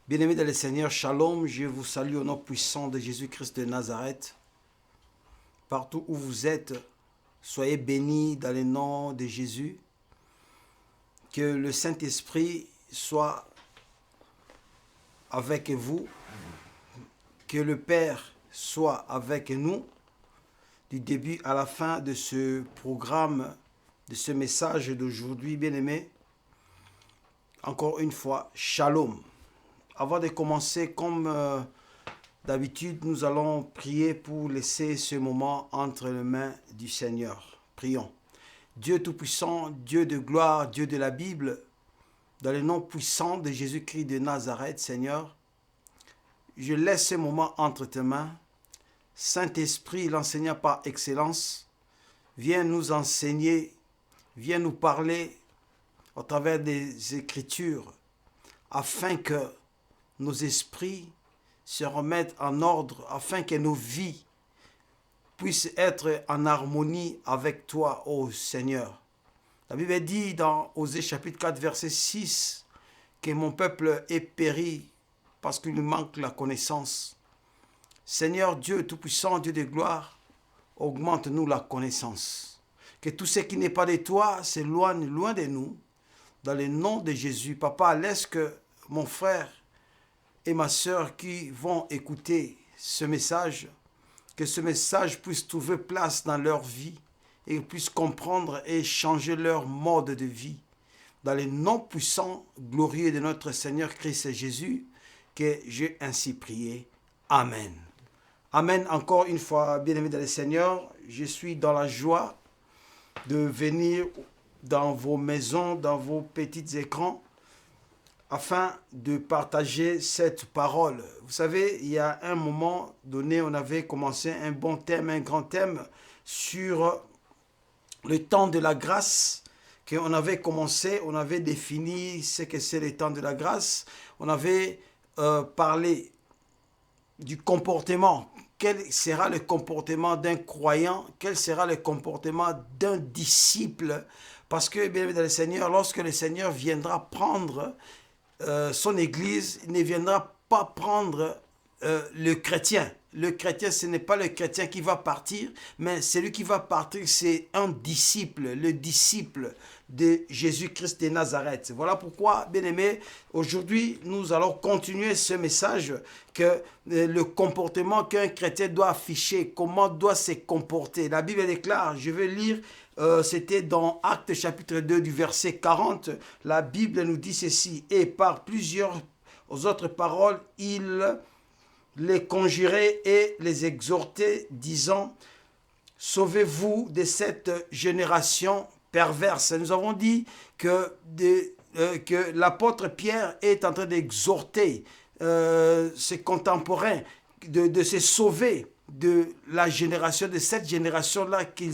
Bien-aimés dans le Seigneur, Shalom, je vous salue au nom puissant de Jésus-Christ de Nazareth. Partout où vous êtes, soyez bénis dans le nom de Jésus. Que le Saint-Esprit soit avec vous. Que le Père soit avec nous du début à la fin de ce programme, de ce message d'aujourd'hui, bien-aimés. Encore une fois, Shalom. Avant de commencer, comme d'habitude, nous allons prier pour laisser ce moment entre les mains du Seigneur. Prions. Dieu Tout-Puissant, Dieu de gloire, Dieu de la Bible, dans le nom puissant de Jésus-Christ de Nazareth, Seigneur, je laisse ce moment entre tes mains. Saint-Esprit, l'enseignant par excellence, viens nous enseigner, viens nous parler au travers des Écritures, afin que nos esprits se remettent en ordre, afin que nos vies puissent être en harmonie avec toi, ô Seigneur. La Bible dit dans Osée chapitre 4, verset 6, que mon peuple est péri parce qu'il lui manque la connaissance. Seigneur Dieu Tout-Puissant, Dieu de gloire, augmente-nous la connaissance. Que tout ce qui n'est pas de toi s'éloigne loin de nous. Dans le nom de Jésus, Papa, laisse que mon frère et ma sœur qui vont écouter ce message, que ce message puisse trouver place dans leur vie et puisse comprendre et changer leur mode de vie. Dans le nom puissant, glorieux de notre Seigneur Christ Jésus, que j'ai ainsi prié. Amen. Amen. Encore une fois, bien-aimés dans le Seigneur, je suis dans la joie de venir dans vos maisons, dans vos petits écrans, afin de partager cette parole. Vous savez, il y a un moment donné, on avait commencé un bon thème, un grand thème sur le temps de la grâce, qu'on avait commencé, on avait défini ce que c'est le temps de la grâce, on avait parlé du comportement. Quel sera le comportement d'un croyant? Quel sera le comportement d'un disciple? Parce que, bien dans le Seigneur, lorsque le Seigneur viendra prendre son Église, il ne viendra pas prendre le chrétien. Le chrétien, ce n'est pas le chrétien qui va partir, mais celui qui va partir, c'est un disciple, le disciple de Jésus-Christ de Nazareth. Voilà pourquoi, bien-aimés, aujourd'hui, nous allons continuer ce message que le comportement qu'un chrétien doit afficher, comment doit se comporter. La Bible déclare, je vais lire, c'était dans Actes chapitre 2 du verset 40, la Bible nous dit ceci, et par plusieurs autres paroles, il les conjurer et les exhorter, disant, sauvez-vous de cette génération perverse. Nous avons dit que l'apôtre Pierre est en train d'exhorter ses contemporains de se sauver de la génération, de cette génération-là qu'il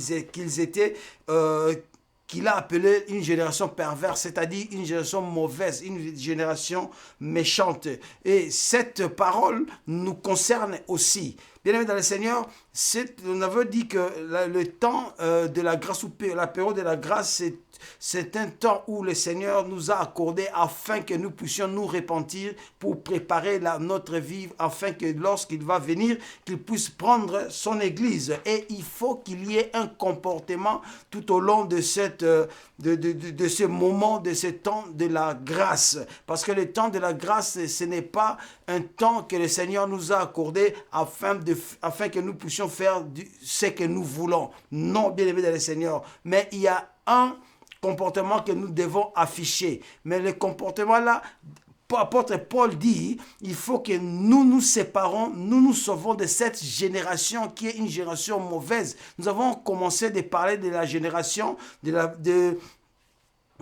a appelé une génération perverse, c'est-à-dire une génération mauvaise, une génération méchante. Et cette parole nous concerne aussi. Bien-aimés dans le Seigneur, on avait dit que le temps de la grâce, ou la période de la grâce, c'est un temps où le Seigneur nous a accordé afin que nous puissions nous repentir pour préparer notre vie, afin que lorsqu'il va venir, qu'il puisse prendre son Église. Et il faut qu'il y ait un comportement tout au long de ce moment, de ce temps de la grâce. Parce que le temps de la grâce, ce n'est pas un temps que le Seigneur nous a accordé afin que nous puissions faire ce que nous voulons. Non, bien-aimés dans le Seigneur. Mais il y a un comportement que nous devons afficher. Mais le comportement là, apôtre Paul dit, il faut que nous nous séparons, nous nous sauvons de cette génération qui est une génération mauvaise. Nous avons commencé de parler de la génération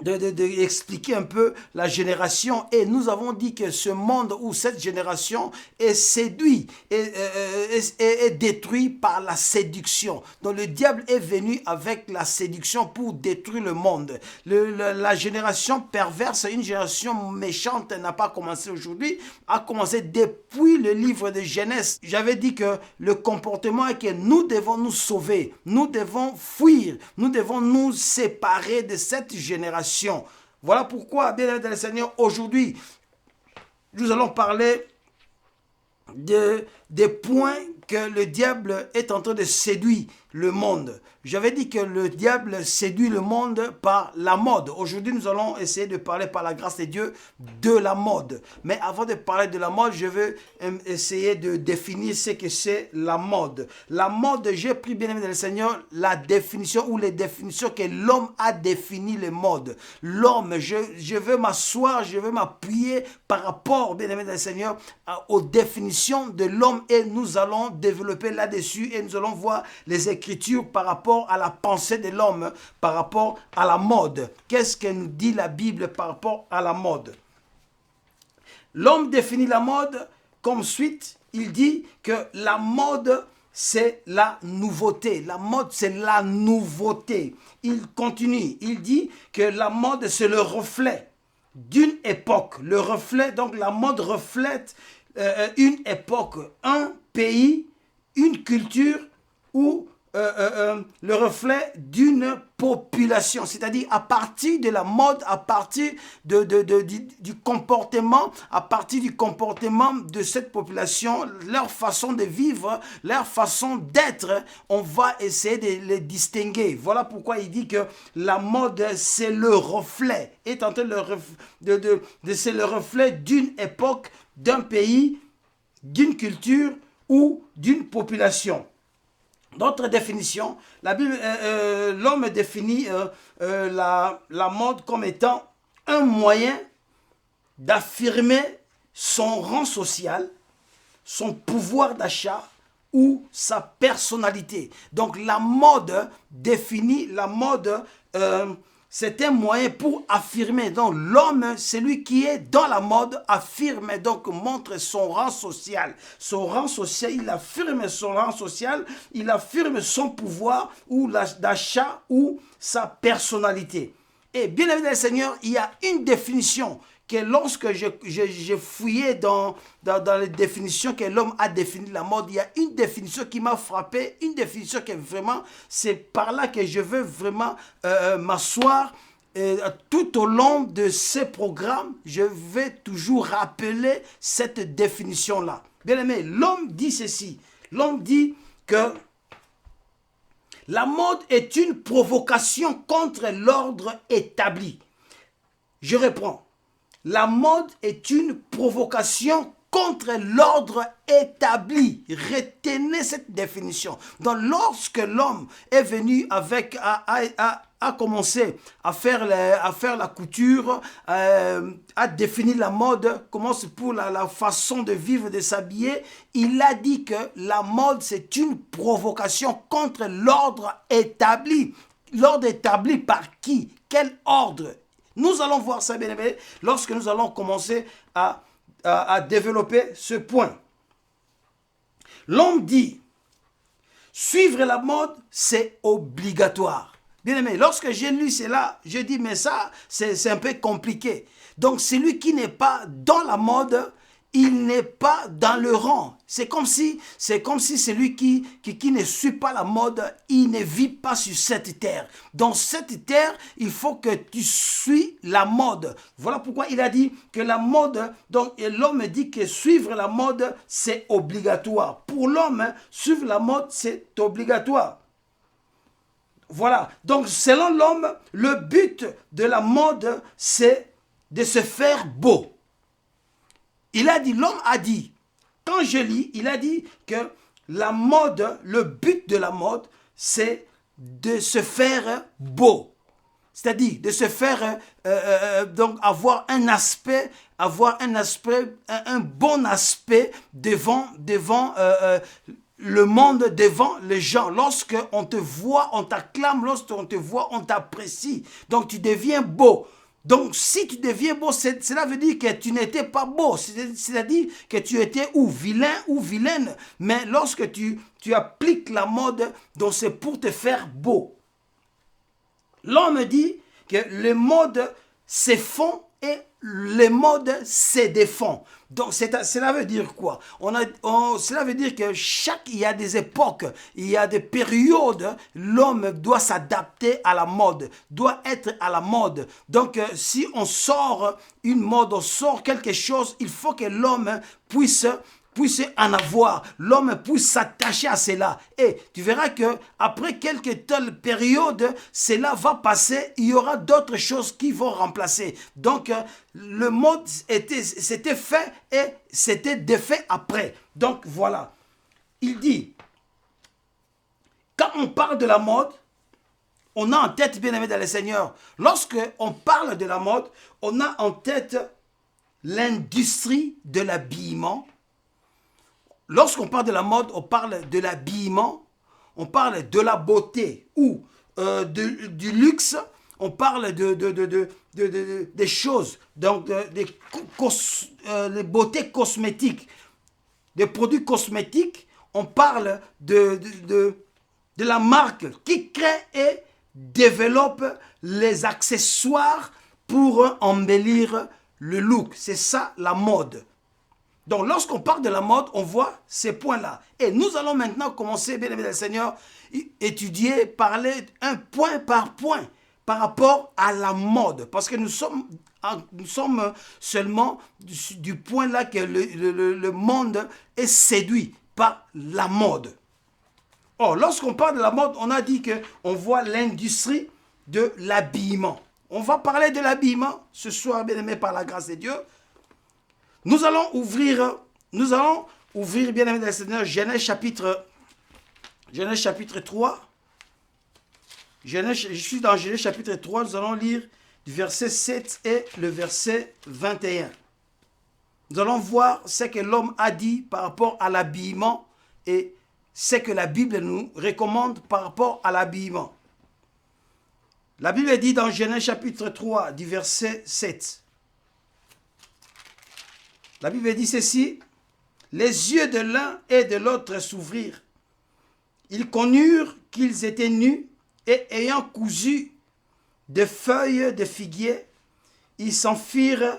expliquer un peu la génération, et nous avons dit que ce monde où cette génération est séduit est détruit par la séduction. Donc le diable est venu avec la séduction pour détruire le monde. La génération perverse, une génération méchante, n'a pas commencé aujourd'hui, a commencé depuis le livre de Genèse. J'avais dit que le comportement est que nous devons nous sauver, nous devons fuir, nous devons nous séparer de cette génération. Voilà pourquoi, bien dans le Seigneur, aujourd'hui, nous allons parler des points que le diable est en train de séduire le monde. J'avais dit que le diable séduit le monde par la mode. Aujourd'hui, nous allons essayer de parler par la grâce de Dieu de la mode. Mais avant de parler de la mode, je veux essayer de définir ce que c'est la mode. La mode, j'ai pris, bien aimé dans le Seigneur, la définition ou les définitions que l'homme a défini les modes. L'homme, je veux m'asseoir, je veux m'appuyer par rapport, bien aimé dans le Seigneur, aux définitions de l'homme et nous allons développer là-dessus et nous allons voir les Écritures par rapport à la pensée de l'homme, par rapport à la mode. Qu'est-ce que nous dit la Bible par rapport à la mode? L'homme définit la mode comme suite. Il dit que la mode, c'est la nouveauté. La mode, c'est la nouveauté. Il continue. Il dit que la mode, c'est le reflet d'une époque. Le reflet, donc la mode reflète une époque, un pays, une culture ou le reflet d'une population, c'est-à-dire à partir de la mode, à partir du comportement, à partir du comportement de cette population, leur façon de vivre, leur façon d'être, on va essayer de les distinguer. Voilà pourquoi il dit que la mode, c'est le reflet, est en train c'est le reflet d'une époque, d'un pays, d'une culture ou d'une population. D'autres définitions, la Bible, l'homme définit la mode comme étant un moyen d'affirmer son rang social, son pouvoir d'achat ou sa personnalité. Donc la mode définit, la mode c'est un moyen pour affirmer. Donc l'homme, celui qui est dans la mode, affirme, donc montre son rang social. Son rang social, il affirme son rang social, il affirme son pouvoir ou d'achat ou sa personnalité. Et bien évidemment, Seigneur, il y a une définition que lorsque j'ai fouillé dans les définitions que l'homme a définies la mode, il y a une définition qui m'a frappé, une définition qui est vraiment, c'est par là que je veux vraiment m'asseoir. Tout au long de ces programmes, je vais toujours rappeler cette définition-là. Bien aimé, l'homme dit ceci, l'homme dit que la mode est une provocation contre l'ordre établi. Je reprends. La mode est une provocation contre l'ordre établi. Retenez cette définition. Donc, lorsque l'homme est venu a commencé à faire la couture, a défini la mode, commence pour la façon de vivre, de s'habiller, il a dit que la mode, c'est une provocation contre l'ordre établi. L'ordre établi par qui? Quel ordre? Nous allons voir ça, bien aimé, lorsque nous allons commencer à développer ce point. L'homme dit, suivre la mode, c'est obligatoire. Bien aimé, lorsque j'ai lu cela, je dis, mais ça, c'est un peu compliqué. Donc, celui qui n'est pas dans la mode, il n'est pas dans le rang. C'est comme si celui qui ne suit pas la mode, il ne vit pas sur cette terre. Dans cette terre, il faut que tu suis la mode. Voilà pourquoi il a dit que la mode, donc l'homme dit que suivre la mode, c'est obligatoire. Pour l'homme, suivre la mode, c'est obligatoire. Voilà. Donc, selon l'homme, le but de la mode, c'est de se faire beau. L'homme a dit, quand je lis, il a dit que la mode, le but de la mode, c'est de se faire beau. C'est-à-dire de se faire, donc avoir un bon aspect devant le monde, devant les gens. Lorsqu'on te voit, on t'acclame, lorsqu'on te voit, on t'apprécie. Donc tu deviens beau. Donc, si tu deviens beau, cela veut dire que tu n'étais pas beau. C'est-à-dire que tu étais ou vilain ou vilaine. Mais lorsque tu appliques la mode, donc c'est pour te faire beau. L'homme dit que les modes se font et le mode se défend. Donc cela veut dire quoi? Cela veut dire que il y a des époques, il y a des périodes, l'homme doit s'adapter à la mode, doit être à la mode. Donc si on sort une mode, on sort quelque chose, il faut que l'homme puisse en avoir, l'homme puisse s'attacher à cela. Et tu verras que après quelques telles périodes, cela va passer, il y aura d'autres choses qui vont remplacer. Donc le mode c'était fait et c'était défait après. Donc voilà, il dit, quand on parle de la mode, on a en tête, bien aimé dans le Seigneur, lorsque on parle de la mode, on a en tête l'industrie de l'habillement. Lorsqu'on parle de la mode, on parle de l'habillement, on parle de la beauté ou du luxe, on parle des choses, donc des beautés cosmétiques, des produits cosmétiques, on parle de la marque qui crée et développe les accessoires pour embellir le look. C'est ça la mode. Donc, lorsqu'on parle de la mode, on voit ces points-là. Et nous allons maintenant commencer, bien aimé le Seigneur, étudier, parler un point par point par rapport à la mode. Parce que nous sommes seulement du point là que le monde est séduit par la mode. Or, lorsqu'on parle de la mode, on a dit qu'on voit l'industrie de l'habillement. On va parler de l'habillement ce soir, bien aimé, par la grâce de Dieu. Nous allons ouvrir, bien aimé dans le Seigneur, Genèse chapitre 3. Je suis dans Genèse chapitre 3, nous allons lire du verset 7 et le verset 21. Nous allons voir ce que l'homme a dit par rapport à l'habillement et ce que la Bible nous recommande par rapport à l'habillement. La Bible dit dans Genèse chapitre 3, du verset 7. La Bible dit ceci, « Les yeux de l'un et de l'autre s'ouvrirent. Ils connurent qu'ils étaient nus et ayant cousu de feuilles de figuier, ils s'en firent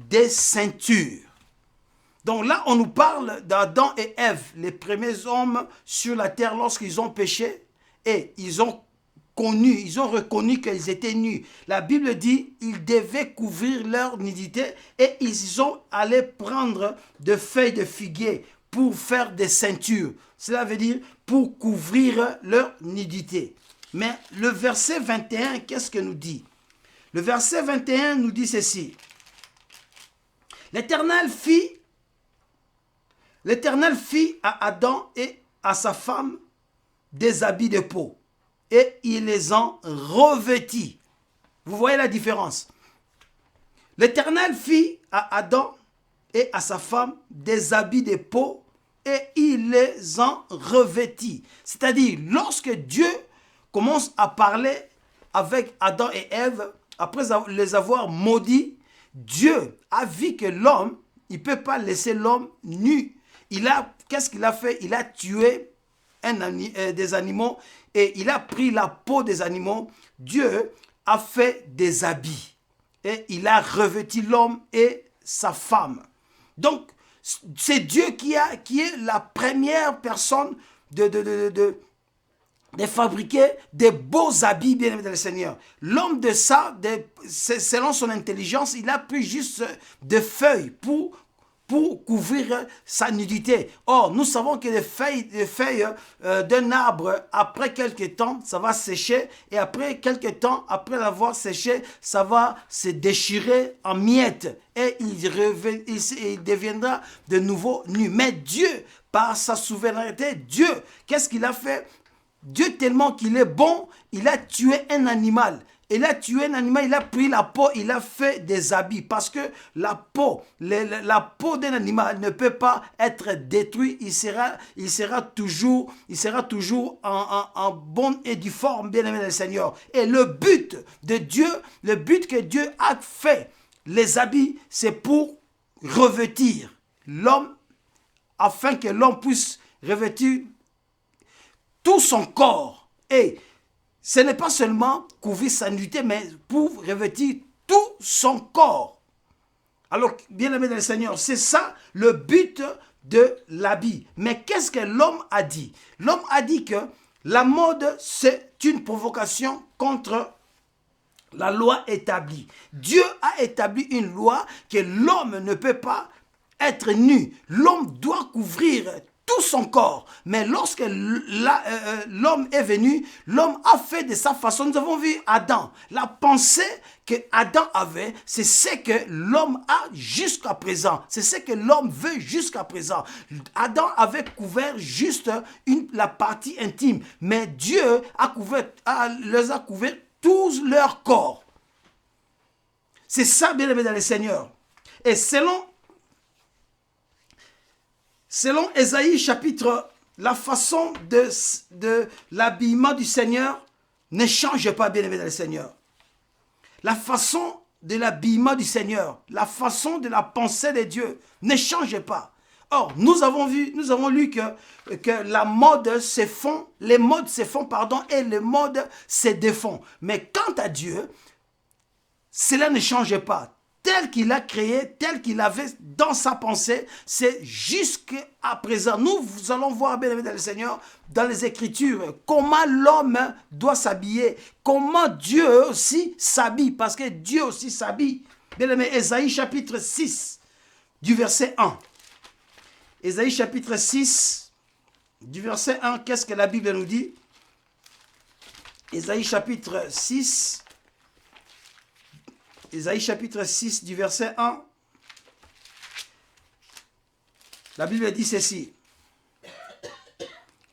des ceintures. » Donc là, on nous parle d'Adam et Ève, les premiers hommes sur la terre lorsqu'ils ont péché et ils ont reconnu qu'ils étaient nus. La Bible dit qu'ils devaient couvrir leur nudité et ils ont allé prendre de feuilles de figuier pour faire des ceintures. Cela veut dire pour couvrir leur nudité. Mais le verset 21, qu'est-ce que nous dit? Le verset 21 nous dit ceci. L'Éternel fit à Adam et à sa femme des habits de peau. Et il les en revêtit. Vous voyez la différence? L'Éternel fit à Adam et à sa femme des habits de peau et il les en revêtit. C'est-à-dire, lorsque Dieu commence à parler avec Adam et Ève, après les avoir maudits, Dieu a vu que l'homme, il ne peut pas laisser l'homme nu. Qu'est-ce qu'il a fait? Il a tué des animaux et il a pris la peau des animaux. Dieu a fait des habits et il a revêti l'homme et sa femme. Donc, c'est Dieu qui est la première personne de fabriquer des beaux habits, bien aimé dans le Seigneur. L'homme selon son intelligence, il a pris juste des feuilles pour couvrir sa nudité. Or, nous savons que les feuilles d'un arbre, après quelques temps, ça va sécher. Et après quelques temps, après l'avoir séché, ça va se déchirer en miettes. Et il deviendra de nouveau nu. Mais Dieu, par sa souveraineté, Dieu, qu'est-ce qu'il a fait? Dieu, tellement qu'il est bon, il a tué un animal. Il a tué un animal, il a pris la peau, il a fait des habits. Parce que la peau d'un animal ne peut pas être détruite. Il sera toujours en bonne et due forme, bien aimé le Seigneur. Et le but que Dieu a fait, les habits, c'est pour revêtir l'homme, afin que l'homme puisse revêtir tout son corps. Et ce n'est pas seulement couvrir sa nudité, mais pour revêtir tout son corps. Alors, bien aimé dans le Seigneur, c'est ça le but de l'habit. Mais qu'est-ce que l'homme a dit? L'homme a dit que la mode, c'est une provocation contre la loi établie. Dieu a établi une loi que l'homme ne peut pas être nu. L'homme doit couvrir tout son corps. Mais lorsque l'homme est venu, l'homme a fait de sa façon. Nous avons vu Adam. La pensée que Adam avait, c'est ce que l'homme a jusqu'à présent. C'est ce que l'homme veut jusqu'à présent. Adam avait couvert juste la partie intime. Mais Dieu les a couverts tous leur corps. C'est ça, bien aimé dans le Seigneur. Et selon Ésaïe chapitre, la façon de l'habillement du Seigneur ne change pas, bien aimé dans le Seigneur. La façon de l'habillement du Seigneur, la façon de la pensée de Dieu ne change pas. Or, nous avons lu que la mode se fond, les modes se font, et les modes se défont. Mais quant à Dieu, cela ne change pas. Tel qu'il a créé, tel qu'il avait dans sa pensée, c'est jusqu'à présent. Nous allons voir, bien aimé dans le Seigneur, dans les Écritures, comment l'homme doit s'habiller, comment Dieu aussi s'habille, parce que Dieu aussi s'habille. Bien aimé, Ésaïe chapitre 6, du verset 1. Ésaïe chapitre 6, du verset 1, qu'est-ce que la Bible nous dit? Ésaïe chapitre 6, du verset 1. La Bible dit ceci.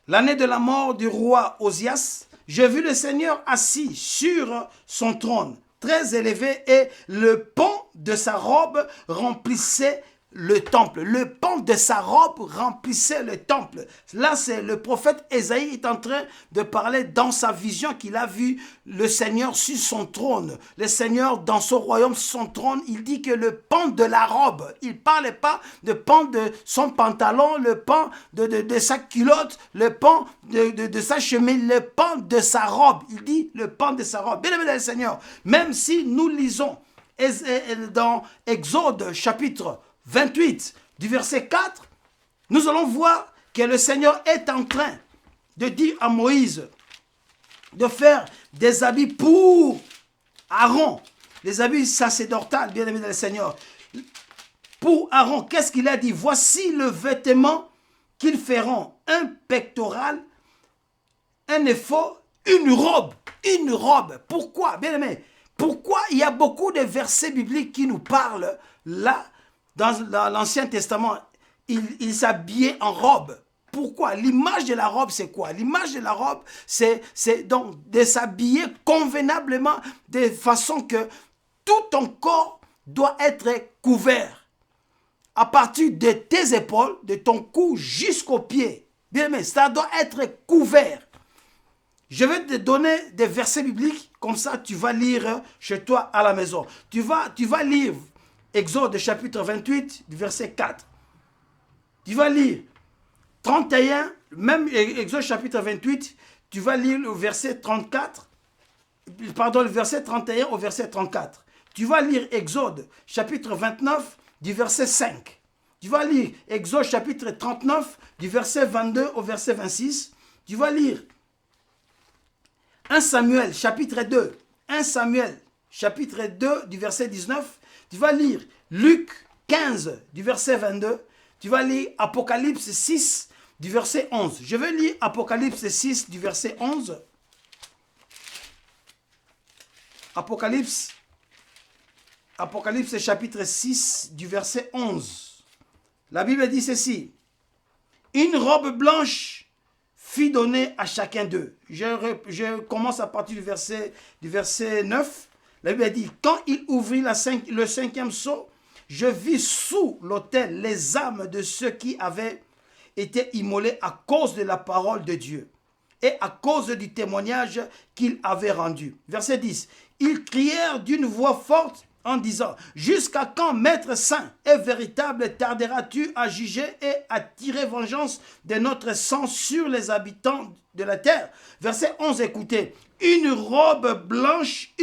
L'année de la mort du roi Osias, j'ai vu le Seigneur assis sur son trône, très élevé, et le pan de sa robe remplissait le temple. Le pan de sa robe remplissait le temple. Là, c'est le prophète Ésaïe est en train de parler dans sa vision qu'il a vu le Seigneur sur son trône. Le Seigneur dans son royaume, sur son trône, il dit que le pan de la robe, il ne parle pas de pan de son pantalon, le pan de sa culotte, le pan de sa chemise, le pan de sa robe. Il dit le pan de sa robe. Bien aimé dans le Seigneur, même si nous lisons dans Exode chapitre 28, du verset 4, nous allons voir que le Seigneur est en train de dire à Moïse de faire des habits pour Aaron, des habits sacerdotaux, bien aimé dans le Seigneur. Pour Aaron, qu'est-ce qu'il a dit? Voici le vêtement qu'ils feront, un pectoral, un éphod, une robe. Une robe. Pourquoi, bien aimé? Pourquoi il y a beaucoup de versets bibliques qui nous parlent là? Dans l'Ancien Testament, il s'habillait en robe. Pourquoi? L'image de la robe, c'est quoi? L'image de la robe, c'est donc de s'habiller convenablement de façon que tout ton corps doit être couvert. À partir de tes épaules, de ton cou jusqu'aux pieds. Bien aimé, ça doit être couvert. Je vais te donner des versets bibliques, comme ça tu vas lire chez toi à la maison. Tu vas lire Exode chapitre 28, du verset 4. Tu vas lire 31, même Exode chapitre 28, tu vas lire le verset 34, le verset 31 au verset 34. Tu vas lire Exode chapitre 29, du verset 5. Tu vas lire Exode chapitre 39, du verset 22 au verset 26. Tu vas lire 1 Samuel chapitre 2, 1 Samuel chapitre 2, du verset 19. Tu vas lire Luc 15, du verset 22. Tu vas lire Apocalypse 6, du verset 11. Je vais lire Apocalypse 6, du verset 11. Apocalypse chapitre 6, du verset 11. La Bible dit ceci. Une robe blanche fut donnée à chacun d'eux. Je commence à partir du verset 9. La Bible dit, quand il ouvrit le cinquième sceau, je vis sous l'autel les âmes de ceux qui avaient été immolés à cause de la parole de Dieu et à cause du témoignage qu'ils avaient rendu. Verset 10. Ils crièrent d'une voix forte en disant, jusqu'à quand, Maître saint et véritable, tarderas-tu à juger et à tirer vengeance de notre sang sur les habitants de la terre? Verset 11, écoutez. Une robe blanche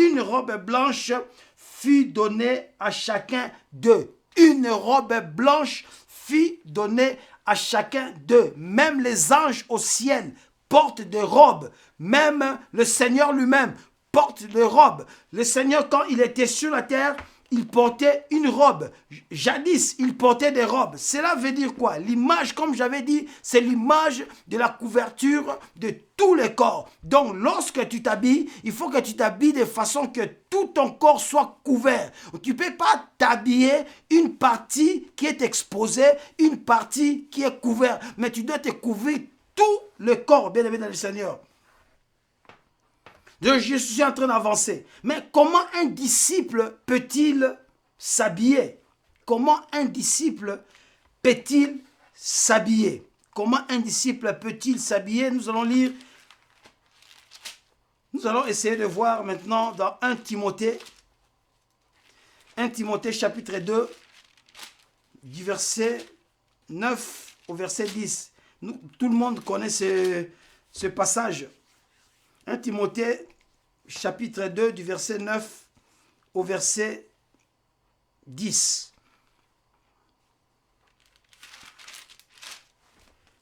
fut donnée à chacun d'eux. une robe blanche fut donnée à chacun d'eux. Même les anges au ciel portent des robes. Même le Seigneur lui-même porte des robes. Le Seigneur, quand il était sur la terre, il portait une robe. Jadis, il portait des robes. Cela veut dire quoi? L'image, comme j'avais dit, c'est l'image de la couverture de tous les corps. Donc, lorsque tu t'habilles, il faut que tu t'habilles de façon que tout ton corps soit couvert. Tu ne peux pas t'habiller une partie qui est exposée, une partie qui est couverte. Mais tu dois te couvrir tout le corps, bien aimé dans le Seigneur. Je suis en train d'avancer. Mais comment un disciple peut-il s'habiller? Comment un disciple peut-il s'habiller? Comment un disciple peut-il s'habiller? Nous allons lire. Nous allons essayer de voir maintenant dans 1 Timothée. 1 Timothée chapitre 2, du verset 9 au verset 10. Tout le monde connaît ce passage. 1 Timothée chapitre 2 du verset 9 au verset 10.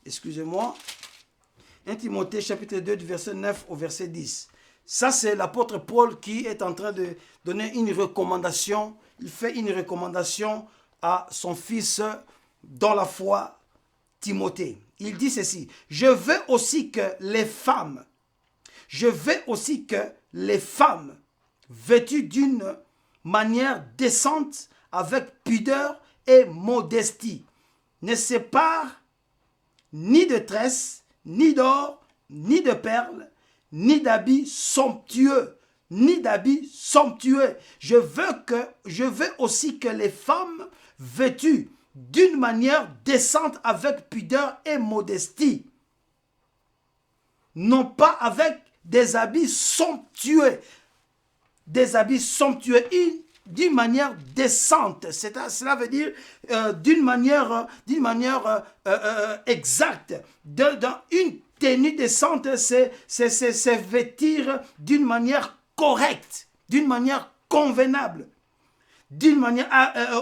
Excusez-moi. 1 Timothée chapitre 2 du verset 9 au verset 10. Ça, c'est l'apôtre Paul qui est en train de donner une recommandation. Il fait une recommandation à son fils dans la foi, Timothée. Il dit ceci: je veux aussi que les femmes vêtues d'une manière décente, avec pudeur et modestie, ne séparent ni de tresses, ni d'or, ni de perles, ni d'habits somptueux, Je veux aussi que les femmes vêtues d'une manière décente, avec pudeur et modestie, non pas avec des habits somptueux, d'une manière décente. Cela veut dire d'une manière exacte. Une tenue décente, c'est vêtir d'une manière correcte, d'une manière convenable, d'une manière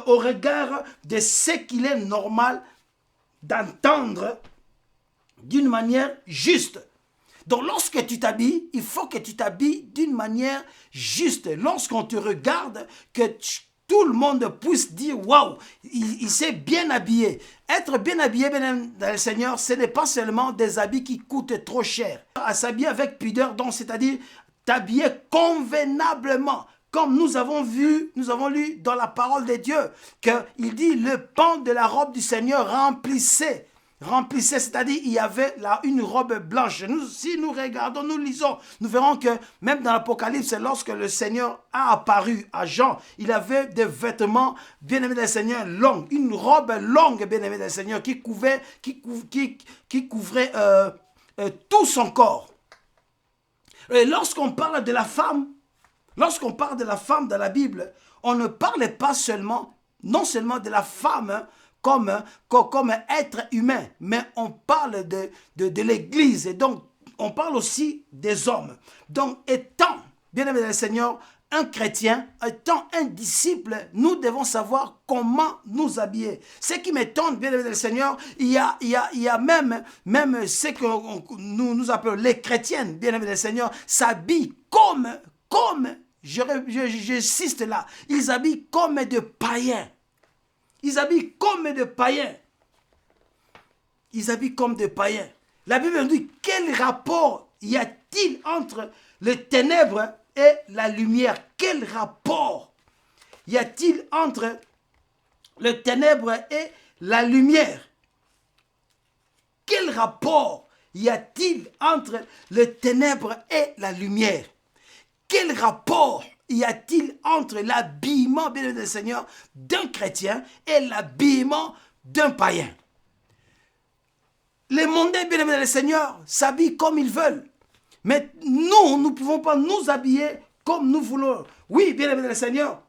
au regard de ce qu'il est normal d'entendre, d'une manière juste. Donc, lorsque tu t'habilles, il faut que tu t'habilles d'une manière juste. Lorsqu'on te regarde, que tout le monde puisse dire « Waouh, il s'est bien habillé ». Être bien habillé dans le Seigneur, ce n'est pas seulement des habits qui coûtent trop cher. À s'habiller avec pudeur, donc c'est-à-dire t'habiller convenablement. Comme nous avons lu dans la parole de Dieu, qu'il dit « Le pan de la robe du Seigneur remplissait ». C'est-à-dire il y avait là une robe blanche. Si nous regardons, nous lisons, nous verrons que même dans l'Apocalypse, lorsque le Seigneur a apparu à Jean, il avait des vêtements, bien-aimés du Seigneur, longs, une robe longue, bien-aimés du Seigneur, qui couvrait tout son corps. Et lorsqu'on parle de la femme, dans la Bible, on ne parle pas non seulement de la femme, comme être humain, mais on parle de l'Église, et donc on parle aussi des hommes. Donc étant, bien-aimé dans le Seigneur, un chrétien, étant un disciple, nous devons savoir comment nous habiller. Ce qui m'étonne, bien-aimé dans le Seigneur, il y a même ce que nous appelons les chrétiennes, bien-aimé dans le Seigneur, s'habillent comme j'insiste là, ils habillent comme des païens. Ils habillent comme des païens. La Bible nous dit, quel rapport y a-t-il entre les ténèbres et la lumière? Quel rapport y a-t-il entre les ténèbres et la lumière? Quel rapport y a-t-il entre les ténèbres et la lumière? Quel rapport y a-t-il entre l'habillement, bien aimé du Seigneur, d'un chrétien et l'habillement d'un païen? Les mondains, bien aimés du Seigneur, s'habillent comme ils veulent. Mais nous ne pouvons pas nous habiller comme nous voulons. Oui, bien aimé du Seigneur.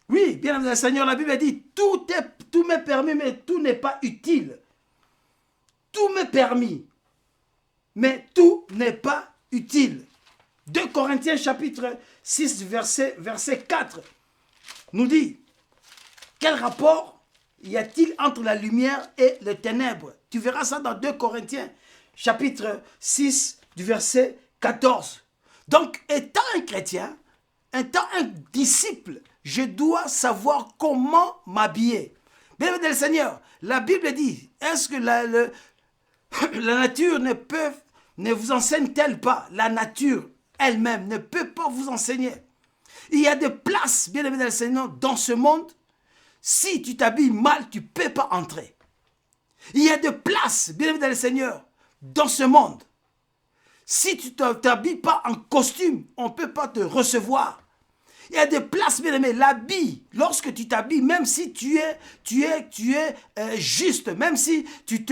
Oui, bien aimé du Seigneur, la Bible dit, tout m'est permis, mais tout n'est pas utile. Tout m'est permis, mais tout n'est pas utile. 2 Corinthiens chapitre 6 verset 4. nous dit, quel rapport y a-t-il entre la lumière et les ténèbres? Tu verras ça dans 2 Corinthiens, chapitre 6, du verset 14. Donc, étant un chrétien, étant un disciple, je dois savoir comment m'habiller. Bien aimé le Seigneur, la Bible dit, est-ce que la nature ne vous enseigne-t-elle pas? La nature elle-même ne peut pas vous enseigner. Il y a des places, bien aimé le Seigneur, dans ce monde. Si tu t'habilles mal, tu ne peux pas entrer. Il y a des places, bien aimé le Seigneur, dans ce monde. Si tu ne t'habilles pas en costume, on ne peut pas te recevoir. Il y a des places, bien aimé, l'habit, lorsque tu t'habilles, même si tu es juste, même si tu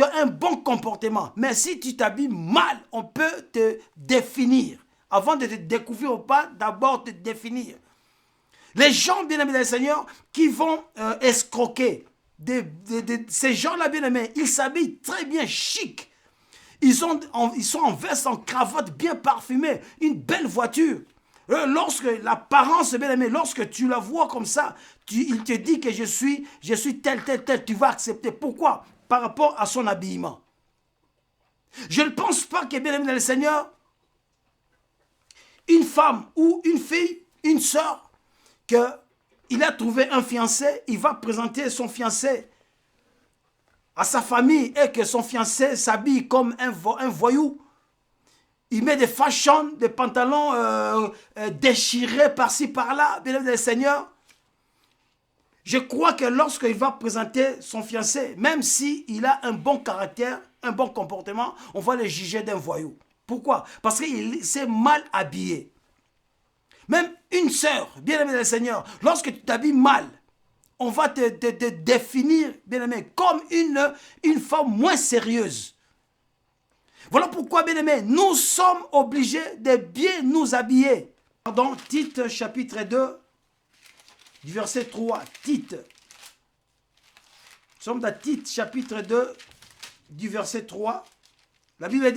as un bon comportement, mais si tu t'habilles mal, on peut te définir. Avant de te découvrir ou pas, d'abord te définir. Les gens, bien aimés dans le Seigneur, qui vont escroquer, ces gens-là, bien aimés, ils s'habillent très bien chic. Ils sont en veste, en cravate, bien parfumée, une belle voiture. Lorsque l'apparence, bien aimé, lorsque tu la vois comme ça, il te dit que je suis tel, tu vas accepter. Pourquoi? Par rapport à son habillement. Je ne pense pas que, bien aimé dans le Seigneur, une femme ou une fille, une sœur, qu'il a trouvé un fiancé, il va présenter son fiancé à sa famille et que son fiancé s'habille comme un voyou. Il met des fashions, des pantalons déchirés par-ci, par-là, bien aimé le Seigneur. Je crois que lorsqu'il va présenter son fiancé, même s'il a un bon caractère, un bon comportement, on va le juger d'un voyou. Pourquoi? Parce qu'il s'est mal habillé. Même une sœur, bien aimée dans le Seigneur, lorsque tu t'habilles mal, on va te définir, bien aimé, comme une femme moins sérieuse. Voilà pourquoi, bien aimé, nous sommes obligés de bien nous habiller. Pardon, Tite chapitre 2, du verset 3. Tite. Nous sommes dans Tite chapitre 2, du verset 3. La Bible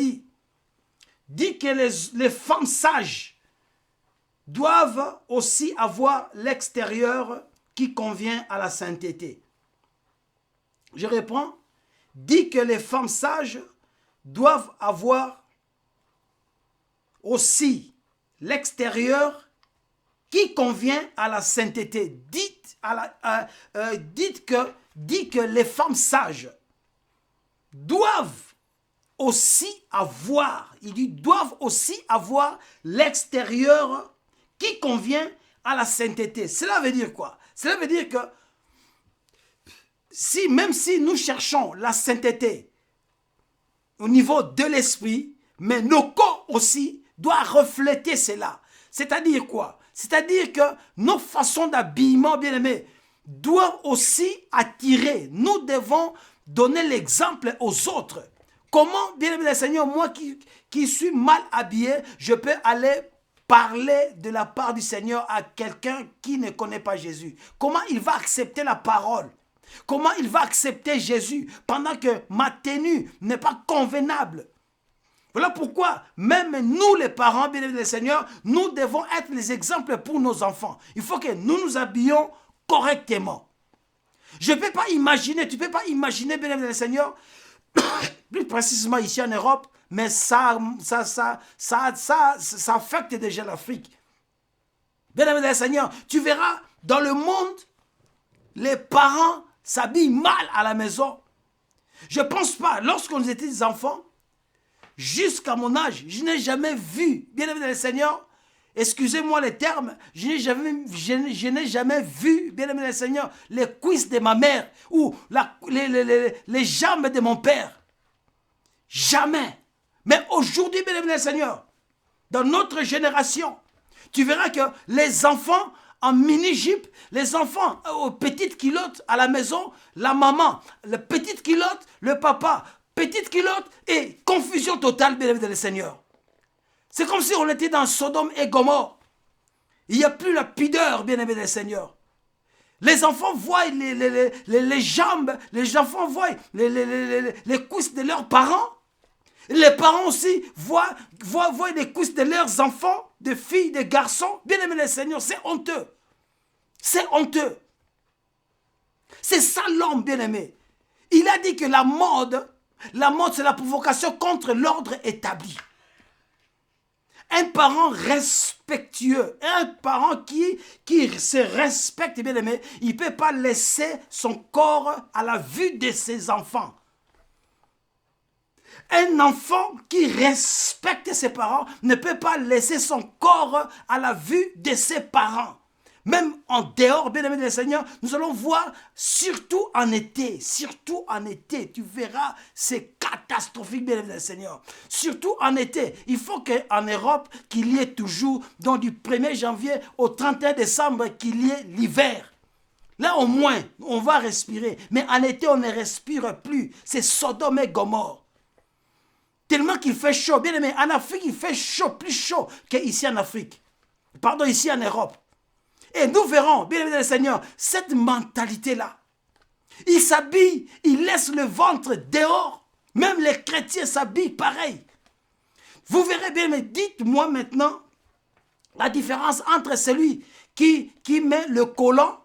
dit que les femmes sages doivent aussi avoir l'extérieur qui convient à la sainteté. Je reprends. Dit que les femmes sages doivent avoir aussi l'extérieur qui convient à la sainteté. Dit que les femmes sages doivent aussi avoir, il dit, doivent aussi avoir l'extérieur qui convient à la sainteté. Cela veut dire quoi? Cela veut dire que même si nous cherchons la sainteté au niveau de l'esprit, mais nos corps aussi doivent refléter cela. C'est-à-dire quoi? C'est-à-dire que nos façons d'habillement, bien aimés, doivent aussi attirer. Nous devons donner l'exemple aux autres. Comment, bien aimé le Seigneur, moi qui suis mal habillé, je peux aller parler de la part du Seigneur à quelqu'un qui ne connaît pas Jésus? Comment il va accepter la parole? Comment il va accepter Jésus pendant que ma tenue n'est pas convenable? Voilà pourquoi même nous les parents, bien aimés du Seigneur, nous devons être les exemples pour nos enfants. Il faut que nous nous habillions correctement. Je ne peux pas imaginer, tu ne peux pas imaginer, bien aimé du Seigneur, plus précisément ici en Europe, mais ça affecte déjà l'Afrique. Bien aimé du Seigneur, tu verras dans le monde, les parents s'habillent mal à la maison. Je ne pense pas, lorsqu'on était des enfants, jusqu'à mon âge, je n'ai jamais vu, bien aimé dans le Seigneur, excusez-moi les termes, je n'ai jamais vu, bien aimé dans le Seigneur, les cuisses de ma mère ou les jambes de mon père. Jamais. Mais aujourd'hui, bien aimé dans le Seigneur, dans notre génération, tu verras que les enfants en mini-jupe, les enfants aux petites culottes à la maison, la maman, la petite culotte, le papa, petite culotte et confusion totale, bien aimé dans le Seigneur. C'est comme si on était dans Sodome et Gomorrhe. Il n'y a plus la pudeur, bien aimé dans le Seigneur. Les enfants voient les jambes, les enfants voient les cuisses de leurs parents. Les parents aussi voient les cuisses de leurs enfants, de filles, de garçons. Bien aimé le Seigneur, c'est honteux. C'est honteux. C'est ça l'homme bien-aimé. Il a dit que la mode c'est la provocation contre l'ordre établi. Un parent respectueux, un parent qui se respecte, bien aimé, il ne peut pas laisser son corps à la vue de ses enfants. Un enfant qui respecte ses parents ne peut pas laisser son corps à la vue de ses parents. Même en dehors, bien aimé du Seigneur, nous allons voir, surtout en été, tu verras, c'est catastrophique, bien aimé du Seigneur. Surtout en été, il faut qu'en Europe, qu'il y ait toujours, donc du 1er janvier au 31 décembre, qu'il y ait l'hiver. Là, au moins, on va respirer. Mais en été, on ne respire plus. C'est Sodome et Gomorrhe. Tellement qu'il fait chaud. Bien aimé, en Afrique, il fait chaud, plus chaud qu'ici en Afrique. Pardon, ici en Europe. Et nous verrons, bien aimé le Seigneur, cette mentalité-là. Il s'habille, il laisse le ventre dehors. Même les chrétiens s'habillent pareil. Vous verrez bien, mais dites-moi maintenant la différence entre celui qui met le collant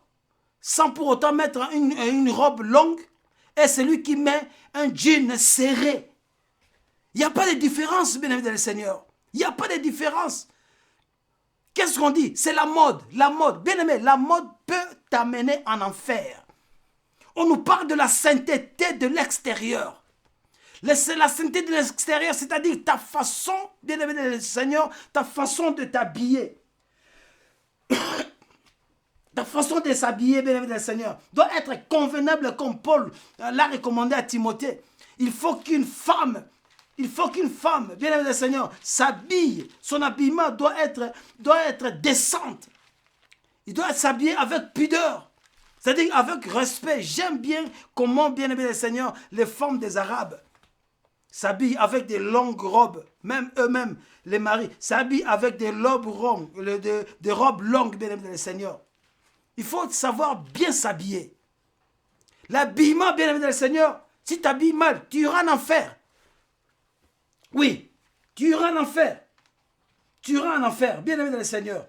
sans pour autant mettre une robe longue et celui qui met un jean serré. Il n'y a pas de différence, bien aimé le Seigneur. Il n'y a pas de différence. Qu'est-ce qu'on dit? C'est la mode. La mode. Bien aimé, la mode peut t'amener en enfer. On nous parle de la sainteté de l'extérieur. C'est la sainteté de l'extérieur, c'est-à-dire ta façon, bien aimé le Seigneur, ta façon de t'habiller. Ta façon de s'habiller, bien aimé le Seigneur, doit être convenable comme Paul l'a recommandé à Timothée. Il faut qu'une femme, bien aimé le Seigneur, s'habille. Son habillement doit être décente. Il doit s'habiller avec pudeur. C'est-à-dire avec respect. J'aime bien comment, bien aimé le Seigneur, les femmes des Arabes s'habillent avec des longues robes. Même eux-mêmes, les maris, s'habillent avec des robes longues, bien aimé le Seigneur. Il faut savoir bien s'habiller. L'habillement, bien aimé le Seigneur, si tu t'habilles mal, tu iras en enfer. Oui, tu iras en enfer. Tu iras en enfer, bien aimé dans le Seigneur.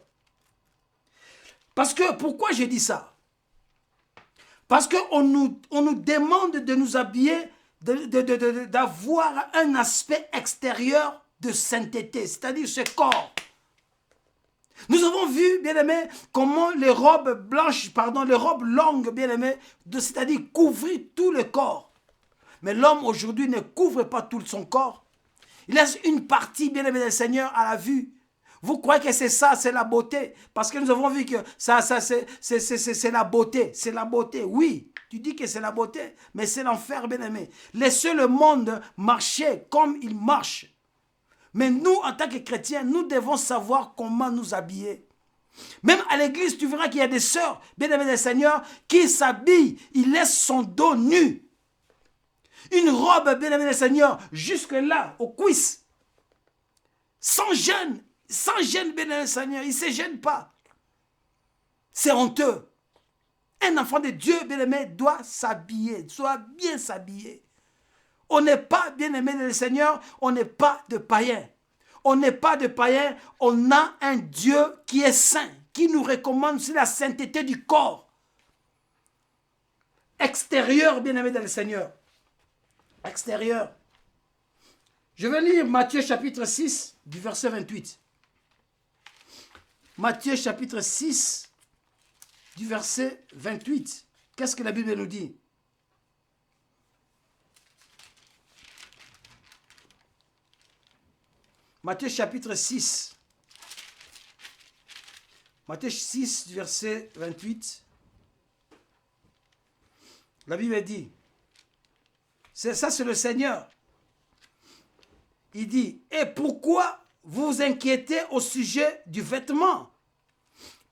Parce que, pourquoi j'ai dit ça? Parce qu'on nous demande de nous habiller, d'avoir un aspect extérieur de sainteté, c'est-à-dire ce corps. Nous avons vu, bien aimé, comment les robes blanches, les robes longues, bien aimé, c'est-à-dire couvrir tout le corps. Mais l'homme aujourd'hui ne couvre pas tout son corps. Il laisse une partie, bien aimé du Seigneur, à la vue. Vous croyez que c'est ça, c'est la beauté? Parce que nous avons vu que ça c'est la beauté. C'est la beauté, oui. Tu dis que c'est la beauté, mais c'est l'enfer, bien aimé. Laissez le monde marcher comme il marche. Mais nous, en tant que chrétiens, nous devons savoir comment nous habiller. Même à l'église, tu verras qu'il y a des sœurs, bien aimées du Seigneur, qui s'habillent, ils laissent son dos nu. Une robe, bien aimé le Seigneur, jusque là, aux cuisses. Sans gêne, bien aimé le Seigneur, il ne se gêne pas. C'est honteux. Un enfant de Dieu, bien aimé, doit s'habiller, doit bien s'habiller. On n'est pas, bien aimé le Seigneur, on n'est pas de païens. On n'est pas de païens, on a un Dieu qui est saint, qui nous recommande aussi la sainteté du corps. Extérieur, bien aimé dans le Seigneur. Extérieur. Je vais lire Matthieu chapitre 6 du verset 28. Matthieu chapitre 6 du verset 28. Qu'est-ce que la Bible nous dit? Matthieu chapitre 6. Matthieu 6 du verset 28. La Bible dit, c'est le Seigneur. Il dit, et pourquoi vous vous inquiétez au sujet du vêtement?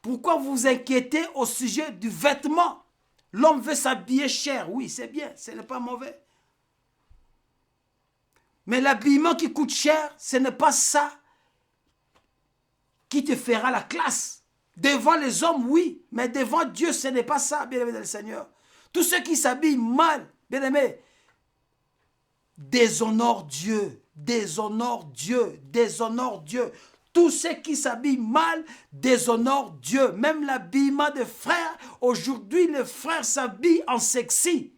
Pourquoi vous vous inquiétez au sujet du vêtement? L'homme veut s'habiller cher, oui, c'est bien, ce n'est pas mauvais. Mais l'habillement qui coûte cher, ce n'est pas ça qui te fera la classe. Devant les hommes, oui, mais devant Dieu, ce n'est pas ça, bien-aimé dans le Seigneur. Tous ceux qui s'habillent mal, bien-aimé, déshonorent Dieu, déshonorent Dieu, déshonorent Dieu. Tous ceux qui s'habillent mal déshonorent Dieu. Même l'habillement des frères, aujourd'hui les frères s'habillent en sexy.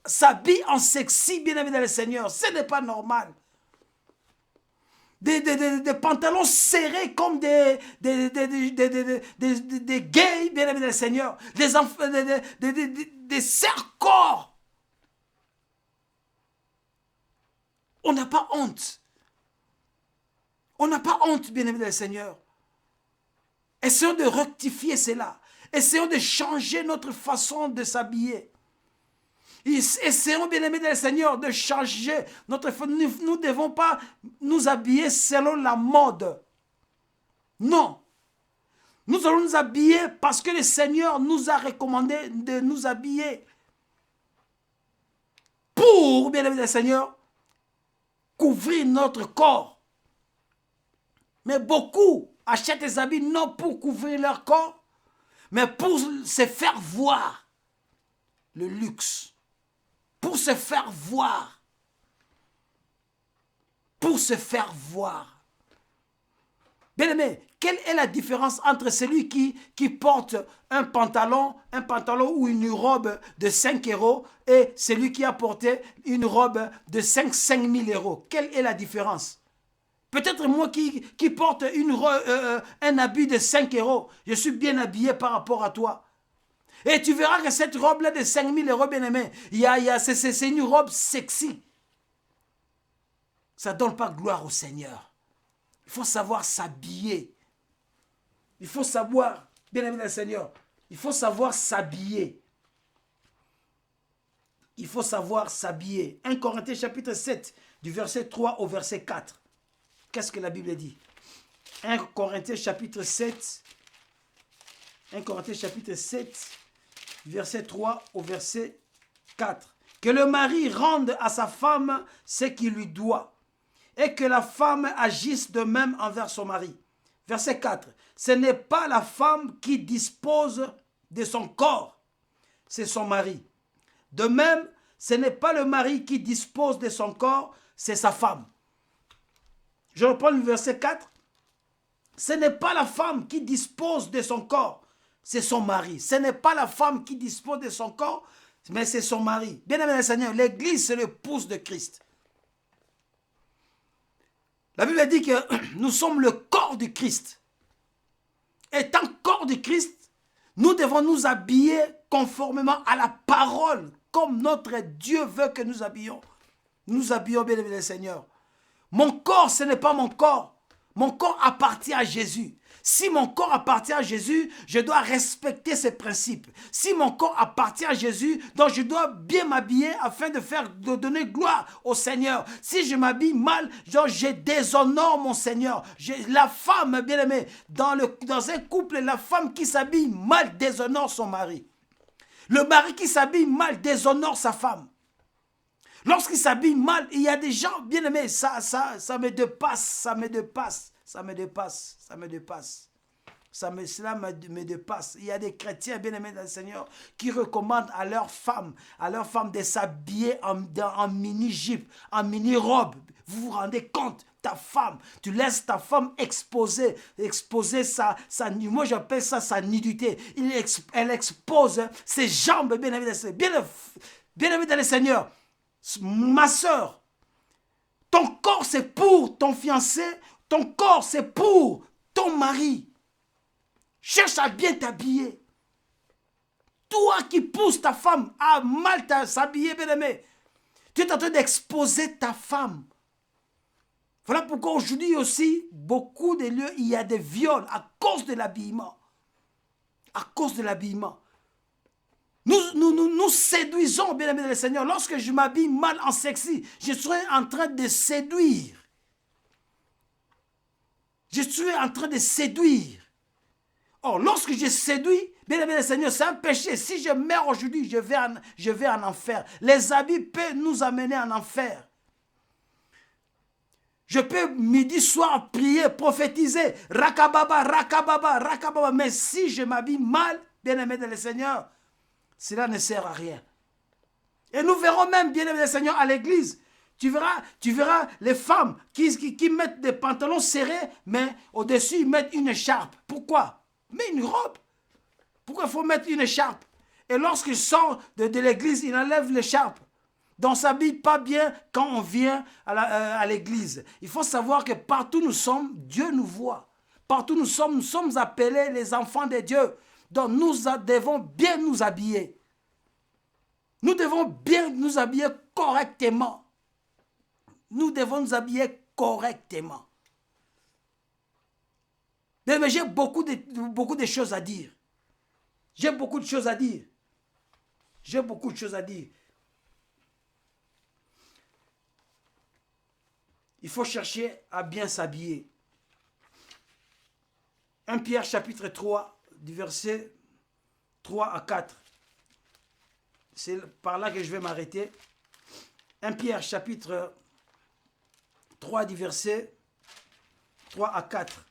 S'habillent en sexy, bien-aimés dans le Seigneur. Ce n'est pas normal. Des pantalons serrés comme des gays, bien-aimés dans le Seigneur. Des serre-corps. On n'a pas honte. On n'a pas honte, bien-aimés dans le Seigneur. Essayons de rectifier cela. Essayons de changer notre façon de s'habiller. Essayons, bien-aimés dans le Seigneur, de changer notre façon. Nous ne devons pas nous habiller selon la mode. Non. Nous allons nous habiller parce que le Seigneur nous a recommandé de nous habiller. Pour, bien-aimés dans le Seigneur, couvrir notre corps. Mais beaucoup achètent des habits non pour couvrir leur corps, mais pour se faire voir. Le luxe. Pour se faire voir. Pour se faire voir. Bien-aimé, quelle est la différence entre celui qui porte un pantalon ou une robe de 5 € et celui qui a porté une robe de 5 000 €? Quelle est la différence? Peut-être moi qui porte un habit de 5 €, je suis bien habillé par rapport à toi. Et tu verras que cette robe-là de 5 000 €, bien-aimé, c'est une robe sexy. Ça ne donne pas gloire au Seigneur. Il faut savoir s'habiller. Il faut savoir, bien-aimé dans le Seigneur, il faut savoir s'habiller. Il faut savoir s'habiller. 1 Corinthiens chapitre 7, du verset 3 au verset 4. Qu'est-ce que la Bible dit? 1 Corinthiens chapitre 7, 1 Corinthiens chapitre 7, verset 3 au verset 4. Que le mari rende à sa femme ce qu'il lui doit, et que la femme agisse de même envers son mari. Verset 4. Ce n'est pas la femme qui dispose de son corps, c'est son mari. De même, ce n'est pas le mari qui dispose de son corps, c'est sa femme. Je reprends le verset 4. Ce n'est pas la femme qui dispose de son corps, c'est son mari. Ce n'est pas la femme qui dispose de son corps, mais c'est son mari. Bien-aimé le Seigneur, l'Église, c'est l'épouse de Christ. La Bible dit que nous sommes le corps du Christ. Étant corps du Christ, nous devons nous habiller conformément à la parole, comme notre Dieu veut que nous habillions. Nous habillons, bien-aimé le Seigneur. Mon corps, ce n'est pas mon corps. Mon corps appartient à Jésus. Si mon corps appartient à Jésus, je dois respecter ses principes. Si mon corps appartient à Jésus, donc je dois bien m'habiller afin de donner gloire au Seigneur. Si je m'habille mal, genre je déshonore mon Seigneur. La femme, bien aimée, dans un couple, la femme qui s'habille mal déshonore son mari. Le mari qui s'habille mal déshonore sa femme. Lorsqu'il s'habille mal, il y a des gens, bien aimés, ça me dépasse, ça me dépasse. Cela me dépasse. Il y a des chrétiens, bien aimés dans le Seigneur, qui recommandent à leurs femmes de s'habiller en mini-jupe, en mini-robe. Vous vous rendez compte? Ta femme, tu laisses ta femme exposer sa moi j'appelle ça sa nudité. Elle expose ses jambes, bien aimés dans le Seigneur. Ma soeur, ton corps c'est pour ton fiancé, ton corps c'est pour ton mari. Cherche à bien t'habiller. Toi qui pousses ta femme à mal s'habiller, bien aimé, tu es en train d'exposer ta femme. Voilà pourquoi aujourd'hui aussi, beaucoup de lieux, il y a des viols à cause de l'habillement. À cause de l'habillement. Nous séduisons, bien aimé dans le Seigneur. Lorsque je m'habille mal en sexy, je suis en train de séduire. Je suis en train de séduire. Or, lorsque je séduis, bien aimé le Seigneur, c'est un péché. Si je meurs aujourd'hui, je vais en enfer. Les habits peuvent nous amener en enfer. Je peux midi, soir, prier, prophétiser. Rakababa, rakababa, rakababa. Mais si je m'habille mal, bien aimé dans le Seigneur, cela ne sert à rien. Et nous verrons même, bien aimé le Seigneur, à l'église, Tu verras les femmes qui mettent des pantalons serrés, mais au-dessus, ils mettent une écharpe. Pourquoi? Mais une robe. Pourquoi il faut mettre une écharpe? Et lorsqu'il sort de l'église, il enlève l'écharpe. Donc on ne s'habille pas bien quand on vient à l'église. Il faut savoir que partout nous sommes, Dieu nous voit. Partout nous sommes appelés les enfants de Dieu. Donc nous devons bien nous habiller. Nous devons bien nous habiller correctement. Nous devons nous habiller correctement. Mais j'ai beaucoup de choses à dire. J'ai beaucoup de choses à dire. J'ai beaucoup de choses à dire. Il faut chercher à bien s'habiller. 1 Pierre chapitre 3, du verset 3 à 4. C'est par là que je vais m'arrêter. 1 Pierre chapitre 3, du verset 3 à 4.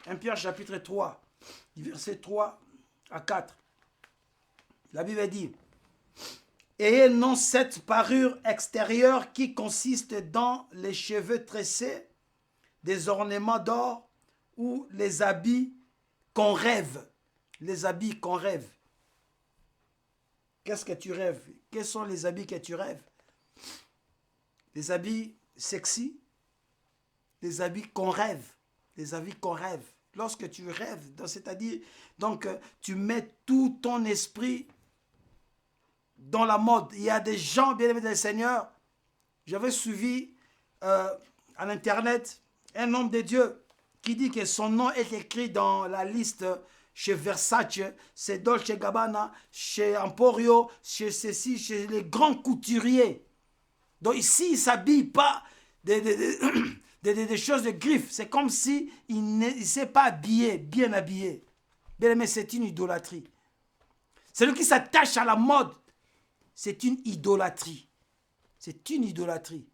1 Pierre chapitre 3, du verset 3 à 4. La Bible dit: ayez non cette parure extérieure qui consiste dans les cheveux tressés, des ornements d'or ou les habits qu'on rêve. Les habits qu'on rêve. Qu'est-ce que tu rêves? Quels sont les habits que tu rêves? Les habits sexy, les habits qu'on rêve. Les habits qu'on rêve. Lorsque tu rêves, c'est-à-dire, donc tu mets tout ton esprit dans la mode. Il y a des gens, bien aimés du Seigneur, j'avais suivi à l'internet un homme de Dieu qui dit que son nom est écrit dans la liste chez Versace, chez Dolce Gabbana, chez Emporio, chez ceci, chez les grands couturiers. Donc ici, il ne s'habille pas des choses de griffes. C'est comme si il ne s'est pas habillé, bien habillé. Bien aimé, c'est une idolâtrie. Celui qui s'attache à la mode, c'est une idolâtrie. C'est une idolâtrie.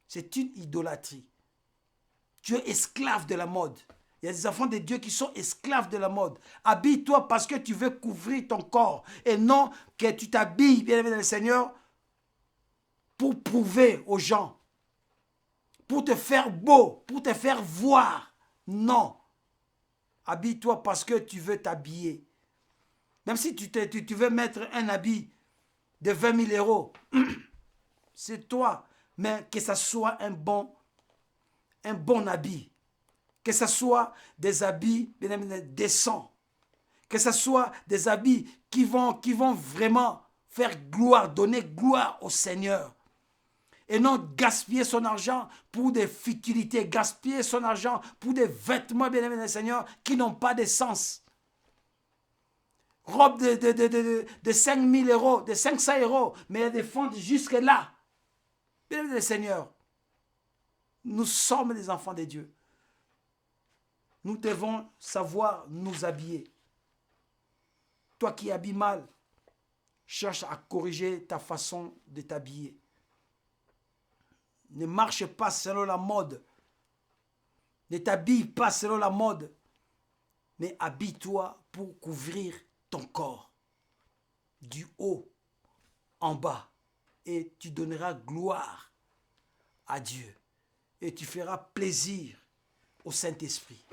C'est une idolâtrie. Tu es esclave de la mode. Il y a des enfants de Dieu qui sont esclaves de la mode. Habille-toi parce que tu veux couvrir ton corps. Et non que tu t'habilles, bien-aimé dans le Seigneur, pour prouver aux gens. Pour te faire beau, pour te faire voir. Non. Habille-toi parce que tu veux t'habiller. Même si tu veux mettre un habit de 20 000 euros, c'est toi. Mais que ça soit un bon habit. Que ce soit des habits décents. Que ce soit des habits qui vont vraiment faire gloire, donner gloire au Seigneur. Et non gaspiller son argent pour des futilités, gaspiller son argent pour des vêtements, bien aimés du Seigneur, qui n'ont pas de sens. Robe de 5 000 euros, de 500 euros, mais elles défendent jusque là. Bien aimés du Seigneur, nous sommes des enfants de Dieu. Nous devons savoir nous habiller. Toi qui habilles mal, cherche à corriger ta façon de t'habiller. Ne marche pas selon la mode. Ne t'habille pas selon la mode. Mais habille-toi pour couvrir ton corps. Du haut en bas. Et tu donneras gloire à Dieu. Et tu feras plaisir au Saint-Esprit.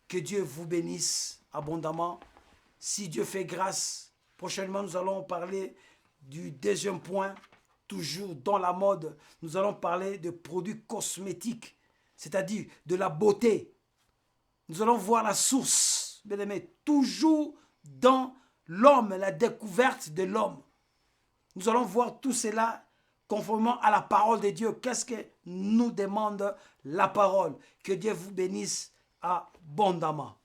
Que Dieu vous bénisse abondamment. Si Dieu fait grâce, prochainement nous allons parler du deuxième point, toujours dans la mode. Nous allons parler de produits cosmétiques, c'est-à-dire de la beauté. Nous allons voir la source, bien aimé, toujours dans l'homme, la découverte de l'homme. Nous allons voir tout cela conformément à la parole de Dieu. Qu'est-ce que nous demande la parole? Que Dieu vous bénisse abondamment.